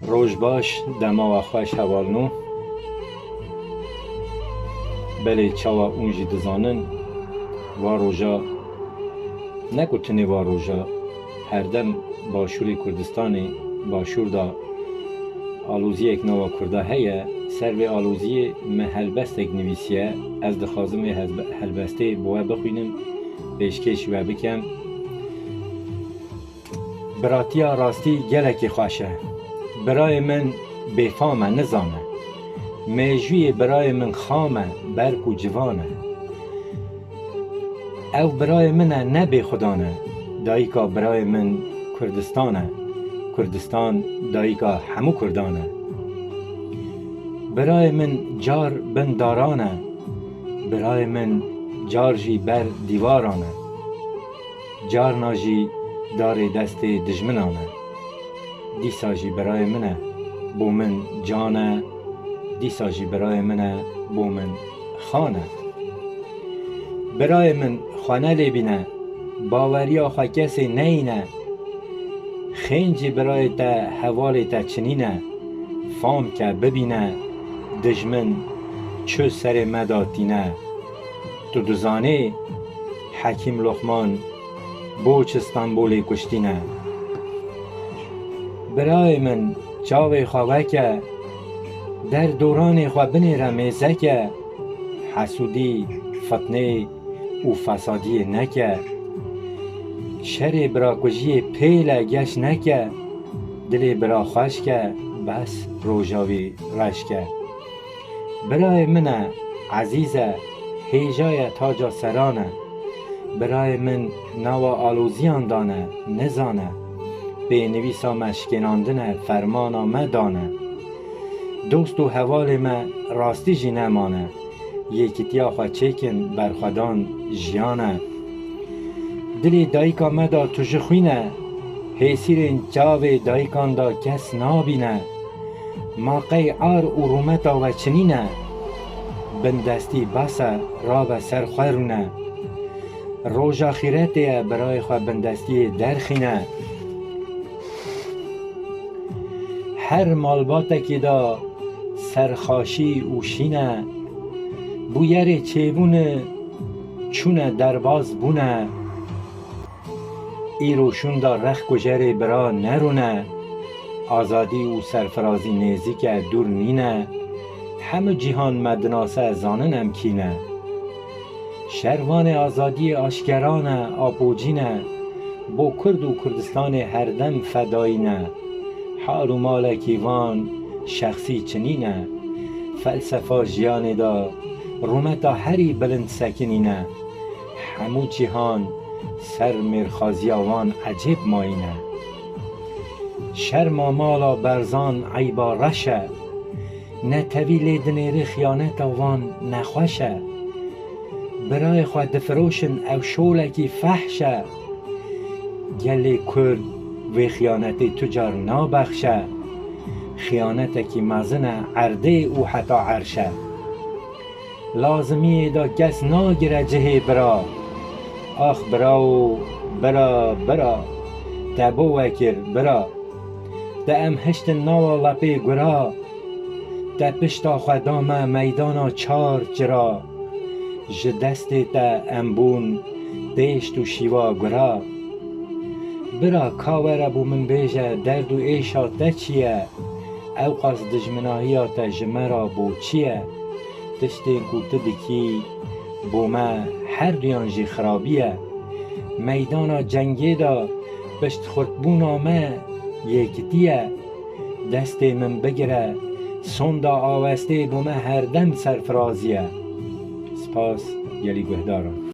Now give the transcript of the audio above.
روز باش دما و خوش هوالنو بله چاوا اونجی دزانن و روژا نکوتنی و روژا هر دم باشوری کردستانی باشور دا آلوزی یک نوا کرده هیه سر به آلوزی محلبست یک نویسیه از دخوازم هلبسته بوه بخوینم پیشکش و بکم براتیا راستی گلکی خوشه برای من بفامه نزانه میجوی برای من خامه برک و جوانه او برای من نبی خدانه دایکا برای من کردستانه کردستان دایکا همو کردانه برای من جار بندارانه برای من جارجی بر دیوارانه جار ناجی دار دست دجمنانه دیساجی برای منه بو من جانه دیساجی برای منه بو من خانه برای من خانه لبینه باوری آخوا کسی نینه خینجی برای تا حوالی تا چنینه فام که ببینه دجمن چو سر مداتینه تو دزانه حکیم لقمان بوچ استانبولی کشتینه برای من چاوی خوابکه در دوران خواه بنیره میزکه حسودی فتنه و فسادی نکه شر براکجی پیل گش نکه دل برا خوش که بس روژاوی رش که برای من عزیزه هیجای تاجا سرانه برای من نوا آلوزیان دانه نزانه به نویسا مشکناندنه فرمانا مدانه دوست و حوال من راستی جی نمانه یکیتیا خواه چکن برخودان جیانه دلی دایکا مدا تجخوینه حیسیرین چاوی دایکان دا کس نابینه ماقی آر و رومتا و چنینه بندستی بسه را و سر خورونه روژا خیرتیه برای خواه بندستی درخینه هر مالباتکی دا سرخاشی اوشینه بویر چیبونه چونه درباز بونه ای روشون دا رخ کجری برا نرونه آزادی و سرفرازی نیزی که دور نینه همه جهان مدناسه زانن امکینه شروان آزادی آشکرانه آبوجینه با کرد و کردستان هر دم فدایینه حال و مال کیوان شخصی چنینه فلسفه جیان دا رومتا هری بلند سکنینه همو جهان سر مرخازی آوان عجب ماینه شرم مالا برزان عیبا رشه نه طویل دنیر خیانت آوان نخوشه برای خود دفروشن او شولکی فحشه گلی کرد و خیانتی تجار نابخشه خیانتکی مزنه عرده او حتی عرشه لازمی دا کس ناگره جهی برا آخ براو برا تبو وکر برا ده ام هشت ناوا لپی گرا ده پشتا خودامه میدانا چار جرا جدستی تا امبون دیشت و شیوا گرا برا کاوره بو من بیجه درد و ایشا تا چیه او قاس دجمناهی تا جمرا بو چیه تشتین کو تدکی بو ما هر دیان جی خرابیه میدانا جنگی دا پشت خورتبونا ما یکتیه دست من بگیره سوندا آوسته بو ما هر دم سرفرازیه سپاس گلی گهدارم